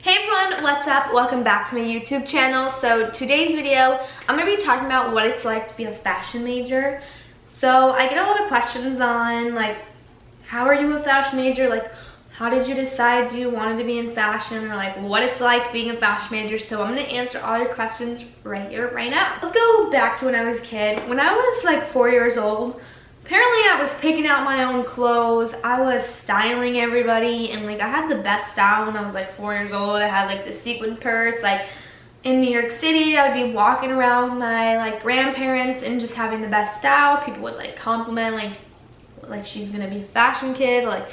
Hey everyone, what's up? Welcome back to my YouTube channel. So today's video, I'm going to be talking about what it's like to be a fashion major. So I get a lot of questions on like, how are you a fashion major? Like, how did you decide you wanted to be in fashion, or like what it's like being a fashion major? So I'm going to answer all your questions right here, right now. Let's go back to when I was a kid. When I was like 4 years old, apparently I was picking out my own clothes. I was styling everybody, and like I had the best style when I was like 4 years old. I had like the sequin purse. Like in New York City, I'd be walking around with my like grandparents and just having the best style. People would like compliment like she's gonna be a fashion kid. Like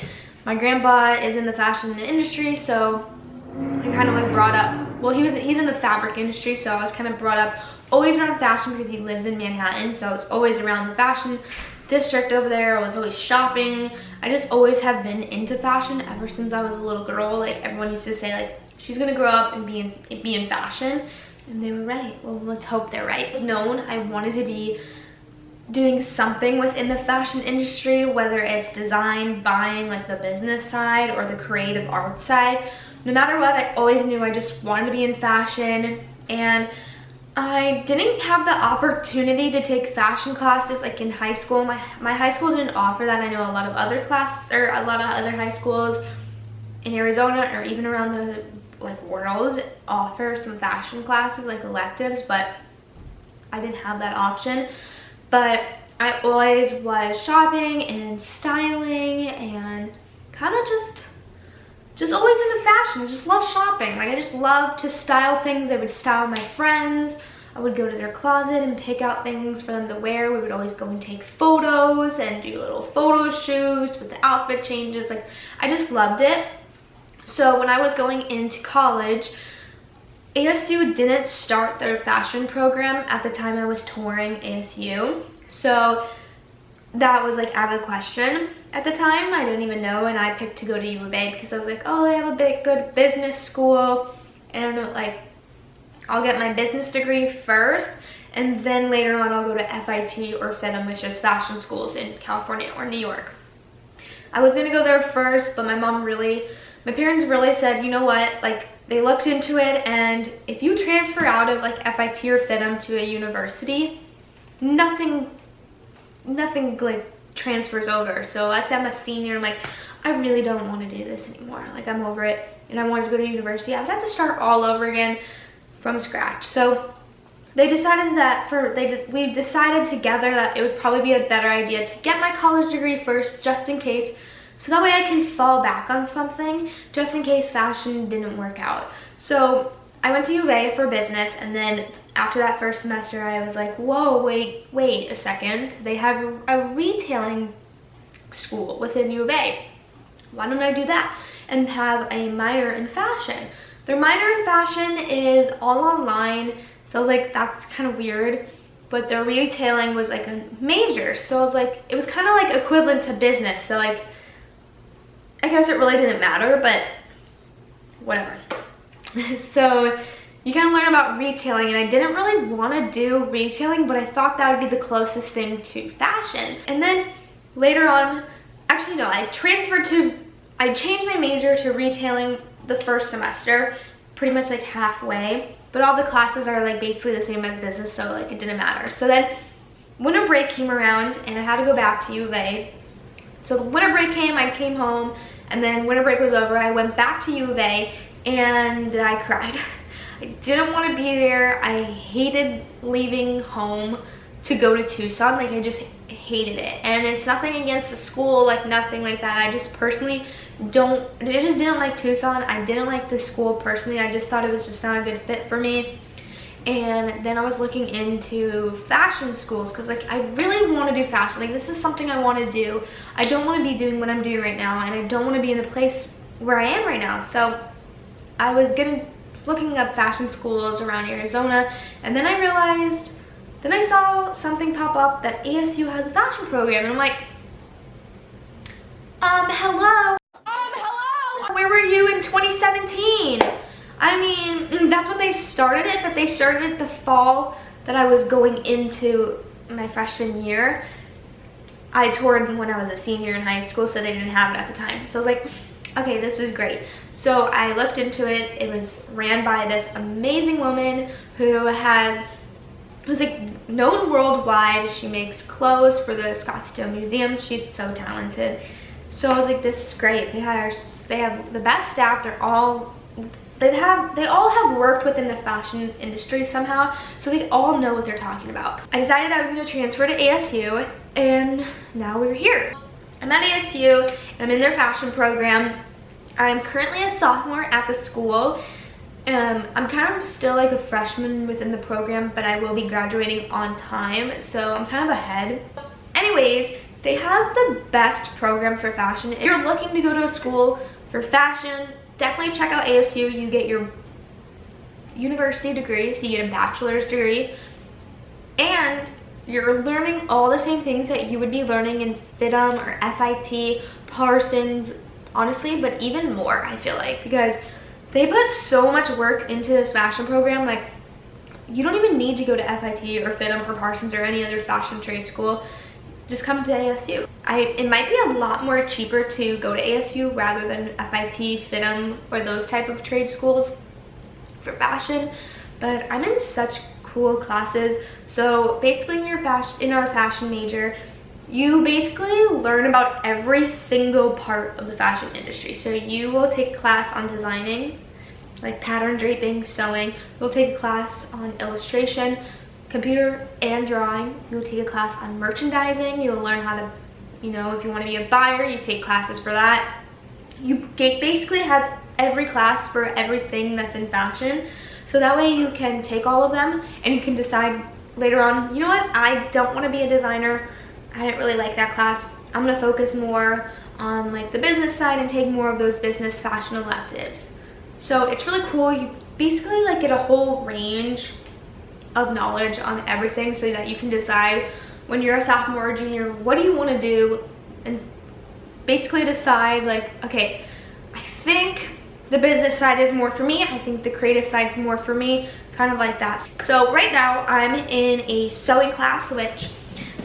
my grandpa is in the fashion industry, so I kind of was brought up. Well, he's in the fabric industry, so I was kind of brought up always around fashion because he lives in Manhattan. So I was always around the fashion district over there. I was always shopping. I just always have been into fashion ever since I was a little girl. Like everyone used to say like she's gonna grow up and be in fashion, and they were right. Well, let's hope they're right. I was known I wanted to be doing something within the fashion industry, whether it's design, buying, like the business side, or the creative arts side. No matter what, I always knew I just wanted to be in fashion, and I didn't have the opportunity to take fashion classes like in high school. My high school didn't offer that. I know a lot of other classes, or a lot of other high schools in Arizona or even around the like world offer some fashion classes like electives, but I didn't have that option. But I always was shopping and styling and kind of just always into fashion. I just love shopping. Like I just love to style things. I would style my friends. I would go to their closet and pick out things for them to wear. We would always go and take photos and do little photo shoots with the outfit changes. Like I just loved it. So when I was going into college, ASU didn't start their fashion program at the time I was touring ASU. So that was like out of the question at the time. I didn't even know, and I picked to go to U of A because I was like, oh, they have a good business school, and I don't know, like I'll get my business degree first, and then later on I'll go to FIT or FIDM, which is fashion schools in California or New York. I was gonna go there first, but my parents really said, you know what, like they looked into it, and if you transfer out of like FIT or FIDM to a university, nothing like transfers over. So let's say I'm a senior, I'm like, I really don't want to do this anymore. Like I'm over it, and I wanted to go to university. I would have to start all over again from scratch. So they decided that we decided together that it would probably be a better idea to get my college degree first, just in case, so that way I can fall back on something just in case fashion didn't work out. So I went to U of A for business, and then after that first semester I was like, whoa, wait a second. They have a retailing school within U of A. Why don't I do that and have a minor in fashion? Their minor in fashion is all online, so I was like, that's kind of weird. But their retailing was like a major, so I was like, it was kind of like equivalent to business. So like, I guess it really didn't matter, but whatever. So you kind of learn about retailing, and I didn't really want to do retailing, but I thought that would be the closest thing to fashion. And then later on, actually no, I changed my major to retailing the first semester, pretty much like halfway, but all the classes are like basically the same as business, so like it didn't matter. So then winter break came around, and I had to go back to U of A. So the winter break came, I came home, and then winter break was over. I went back to U of A, and I cried. I didn't want to be there. I hated leaving home to go to Tucson. Like I just hated it. And it's nothing against the school, like nothing like that. I just personally didn't like Tucson. I didn't like the school personally. I just thought it was just not a good fit for me. And then I was looking into fashion schools because like I really want to do fashion. Like this is something I want to do. I don't want to be doing what I'm doing right now, and I don't want to be in the place where I am right now. So I was looking up fashion schools around Arizona, and then I saw something pop up that ASU has a fashion program, and I'm like, hello? Where were you in 2017? I mean, that's when they started it, but they started it the fall that I was going into my freshman year. I toured when I was a senior in high school, so they didn't have it at the time. So I was like, okay, this is great. So I looked into it. It was ran by this amazing woman who's like known worldwide. She makes clothes for the Scottsdale Museum. She's so talented. So I was like, this is great. They have the best staff. They all have worked within the fashion industry somehow, so they all know what they're talking about. I decided I was going to transfer to ASU, and now we're here. I'm at ASU, and I'm in their fashion program. I'm currently a sophomore at the school. I'm kind of still like a freshman within the program, but I will be graduating on time, so I'm kind of ahead. Anyways, they have the best program for fashion. If you're looking to go to a school for fashion, definitely check out ASU. You get your university degree, so you get a bachelor's degree, and you're learning all the same things that you would be learning in FIDM or FIT, Parsons, honestly, but even more, I feel like, because they put so much work into this fashion program. Like, you don't even need to go to FIT or FIDM or Parsons or any other fashion trade school. Just come to ASU. It might be a lot more cheaper to go to ASU rather than FIT, FIDM, or those type of trade schools for fashion, but I'm in such cool classes. So basically in our fashion major, you basically learn about every single part of the fashion industry. So you will take a class on designing, like pattern draping, sewing. You'll take a class on illustration, computer and drawing. You'll take a class on merchandising. You'll learn how to, if you want to be a buyer, you take classes for that. You basically have every class for everything that's in fashion. So that way you can take all of them and you can decide later on, you know what, I don't want to be a designer. I didn't really like that class. I'm gonna focus more on like the business side and take more of those business fashion electives. So it's really cool. You basically like get a whole range of knowledge on everything so that you can decide when you're a sophomore or junior, what do you want to do, and basically decide like, okay, I think the business side is more for me. I think the creative side is more for me, kind of like that. So right now I'm in a sewing class, which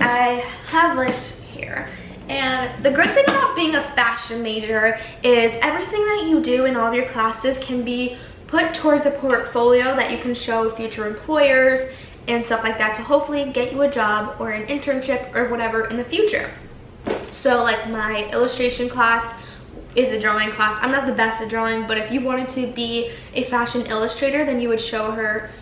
I have listed here. And the good thing about being a fashion major is everything that you do in all of your classes can be put towards a portfolio that you can show future employers and stuff like that to hopefully get you a job or an internship or whatever in the future. So like my illustration class is a drawing class. I'm not the best at drawing, but if you wanted to be a fashion illustrator, then you would show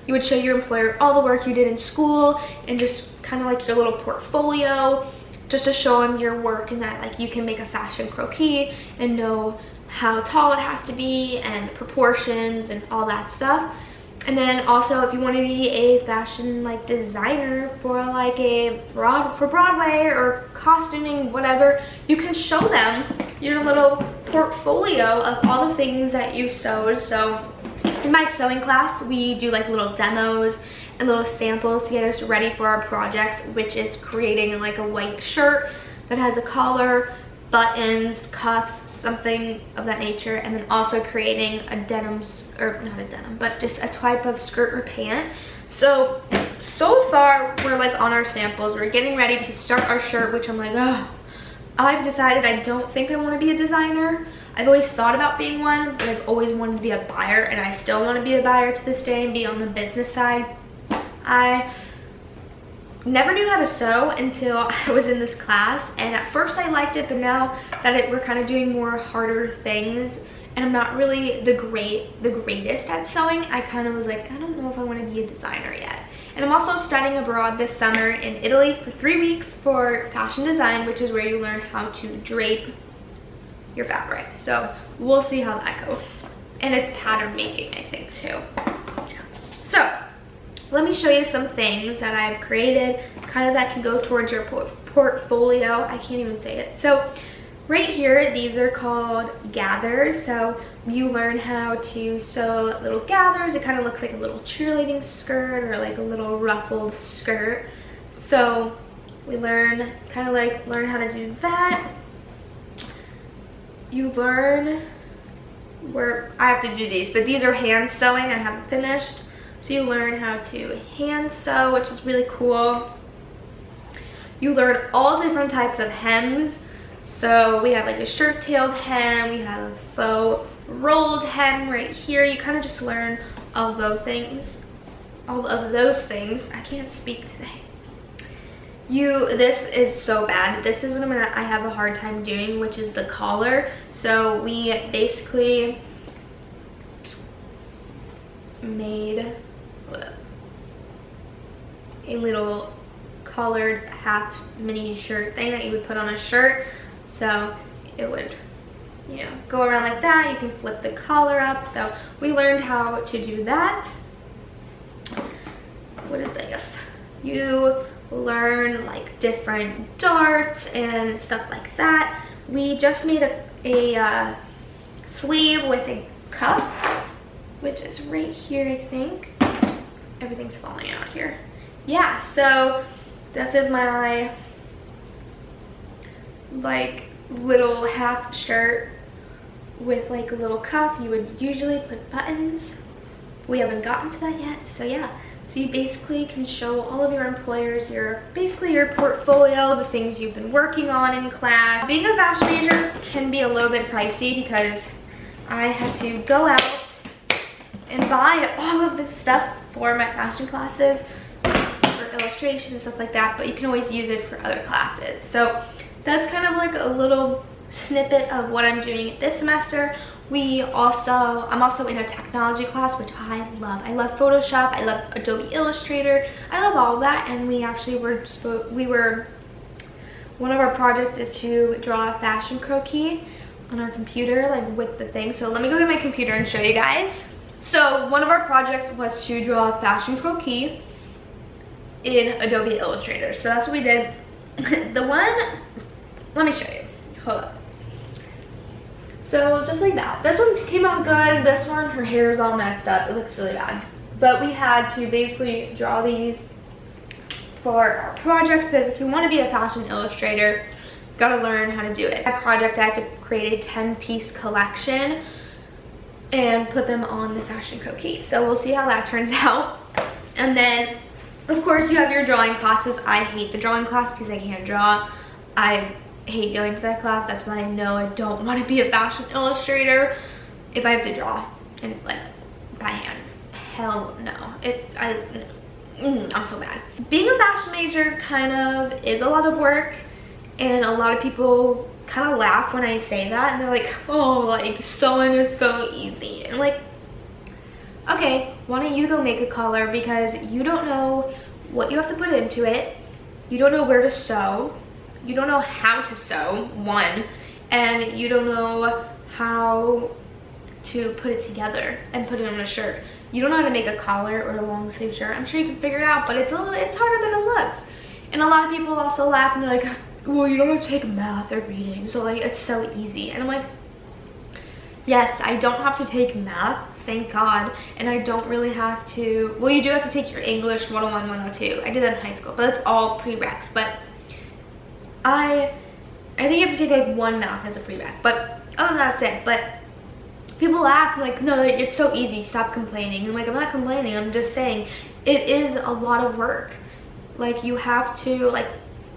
your employer all the work you did in school and just kind of like your little portfolio, just to show them your work, and that like you can make a fashion croquis and know how tall it has to be and the proportions and all that stuff. And then also if you want to be a fashion like designer for like for Broadway or costuming, whatever, you can show them your little portfolio of all the things that you sewed. So in my sewing class, we do like little demos and little samples to get us ready for our project, which is creating like a white shirt that has a collar, buttons, cuffs, something of that nature, and then also creating a denim, or not a denim, but just a type of skirt or pant. So far we're like on our samples. We're getting ready to start our shirt, which I'm like, oh, I've decided I don't think I want to be a designer. I've always thought about being one, but I've always wanted to be a buyer, and I still want to be a buyer to this day and be on the business side. I never knew how to sew until I was in this class, and at first I liked it, but now that we're kind of doing more harder things and I'm not really the greatest at sewing, I kind of was like, I don't know if I want to be a designer yet. And I'm also studying abroad this summer in Italy for 3 weeks for fashion design, which is where you learn how to drape your fabric. So we'll see how that goes. And it's pattern making, I think, too. So let me show you some things that I've created, kind of that can go towards your portfolio. I can't even say it. So right here, these are called gathers. So you learn how to sew little gathers. It kind of looks like a little cheerleading skirt or like a little ruffled skirt. So we learn how to do that. You learn where I have to do these, but these are hand sewing. I haven't finished. So you learn how to hand sew, which is really cool. You learn all different types of hems. So we have like a shirt-tailed hem, we have a faux rolled hem right here. You kind of just learn all of those things. I can't speak today. This is so bad. This is what I have a hard time doing, which is the collar. So we basically made a little collared half mini shirt thing that you would put on a shirt. So it would, you know, go around like that. You can flip the collar up. So we learned how to do that. What is this? You learn like different darts and stuff like that. We just made a sleeve with a cuff, which is right here, I think. Everything's falling out here. Yeah, so this is my like little half shirt with like a little cuff. You would usually put buttons. We haven't gotten to that yet, so yeah. So you basically can show all of your employers basically your portfolio, the things you've been working on in class. Being a fashion major can be a little bit pricey because I had to go out and buy all of this stuff for my fashion classes, for illustration and stuff like that, but you can always use it for other classes. So that's kind of like a little snippet of what I'm doing this semester. I'm also in a technology class, which I love. I love Photoshop, I love Adobe Illustrator, I love all of that. And we actually one of our projects is to draw a fashion croquis on our computer, like with the thing. So let me go get my computer and show you guys. So one of our projects was to draw a fashion croquis in Adobe Illustrator. So that's what we did. Let me show you, hold up. So just like that. This one came out good. This one, her hair is all messed up. It looks really bad. But we had to basically draw these for our project because if you want to be a fashion illustrator, you've got to learn how to do it. My project, I had to create a 10-piece collection and put them on the fashion croquis. So we'll see how that turns out. And then, of course, you have your drawing classes. I hate the drawing class because I can't draw. I hate going to that class. That's why I know I don't want to be a fashion illustrator if I have to draw and like by hand. Hell no. I'm so bad. Being a fashion major kind of is a lot of work, and a lot of people kind of laugh when I say that, and they're like, oh, like sewing is so easy. And like, okay, why don't you go make a collar, because you don't know what you have to put into it. You don't know where to sew. You don't know how to sew, one, and you don't know how to put it together and put it on a shirt. You don't know how to make a collar or a long sleeve shirt. I'm sure you can figure it out, but it's harder than it looks. And a lot of people also laugh and they're like, well, you don't have to take math or reading, so like it's so easy. And I'm like, yes, I don't have to take math, thank God, and I don't really have to, well, you do have to take your English 101, 102. I did that in high school, but that's all prereqs. But I think you have to take like one math as a prereq, but other than that, that's it. But people laugh like, no, it's so easy, stop complaining. And like, I'm not complaining, I'm just saying it is a lot of work. Like, you have to, like,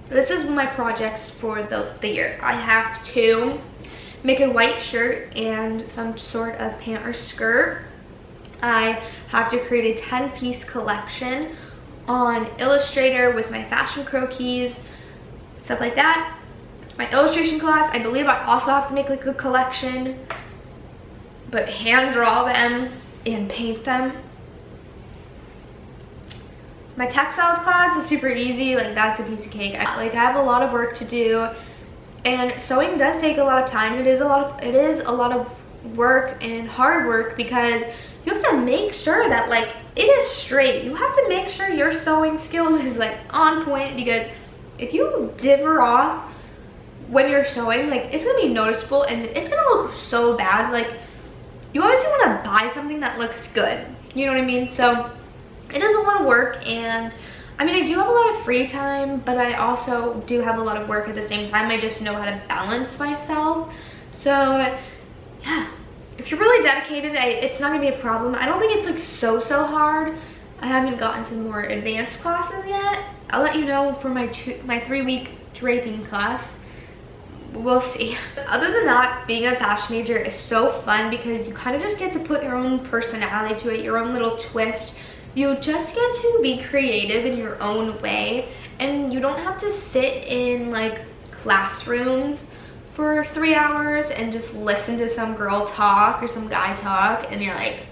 this is my projects for the year. I have to make a white shirt and some sort of pant or skirt. I have to create a 10-piece collection on Illustrator with my fashion croquis, stuff like that. My illustration class, I believe I also have to make like a collection, but hand draw them and paint them. My textiles class is super easy, like that's a piece of cake. I have a lot of work to do, and sewing does take a lot of time. It is a lot of work and hard work, because you have to make sure that like it is straight. You have to make sure your sewing skills is like on point, because if you differ off when you're sewing, like it's gonna be noticeable and it's gonna look so bad. Like, you obviously want to buy something that looks good, you know what I mean? So it is a lot of work, and I mean, I do have a lot of free time, but I also do have a lot of work at the same time. I just know how to balance myself. So yeah, if you're really dedicated, it's not gonna be a problem. I don't think it's like so hard. I haven't gotten to the more advanced classes yet. I'll let you know for my 3-week draping class we'll see. Other than that, being a fashion major is so fun because you kind of just get to put your own personality to it, your own little twist. You just get to be creative in your own way, and you don't have to sit in like classrooms for 3 hours and just listen to some girl talk or some guy talk and you're like,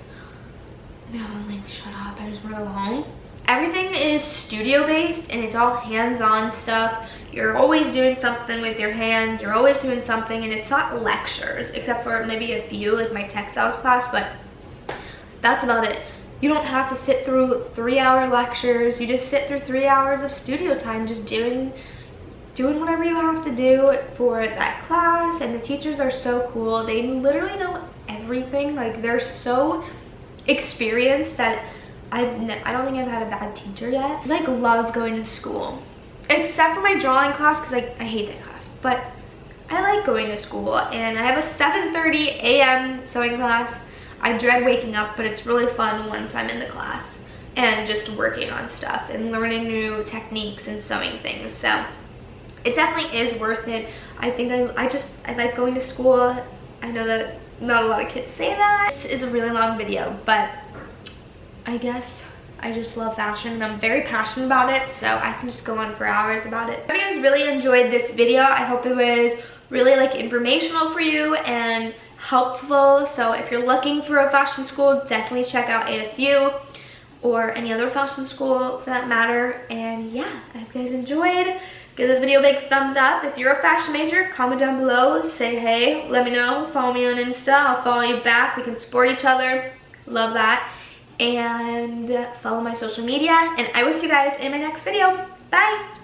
no, like shut up, I just want to go home. Everything is studio based and it's all hands-on stuff. You're always doing something with your hands, you're always doing something, and it's not lectures except for maybe a few like my textiles class, but that's about it. You don't have to sit through 3-hour lectures. You just sit through 3 hours of studio time just doing whatever you have to do for that class. And the teachers are so cool. They literally know everything. Like, they're so experienced that I don't think I've had a bad teacher yet. I like love going to school, except for my drawing class because I hate that class, but I like going to school. And I have a 7:30 a.m. sewing class. I dread waking up, but it's really fun once I'm in the class and just working on stuff and learning new techniques and sewing things. So it definitely is worth it. I think I like going to school. I know that not a lot of kids say that. This is a really long video, but I guess I just love fashion and I'm very passionate about it, so I can just go on for hours about it. I hope you guys really enjoyed this video. I hope it was really like informational for you and helpful. So if you're looking for a fashion school, definitely check out ASU or any other fashion school for that matter. And yeah, I hope you guys enjoyed. Give this video a big thumbs up. If you're a fashion major, comment down below, say hey, let me know, follow me on Insta, I'll follow you back, we can support each other, love that. And follow my social media, and I will see you guys in my next video. Bye!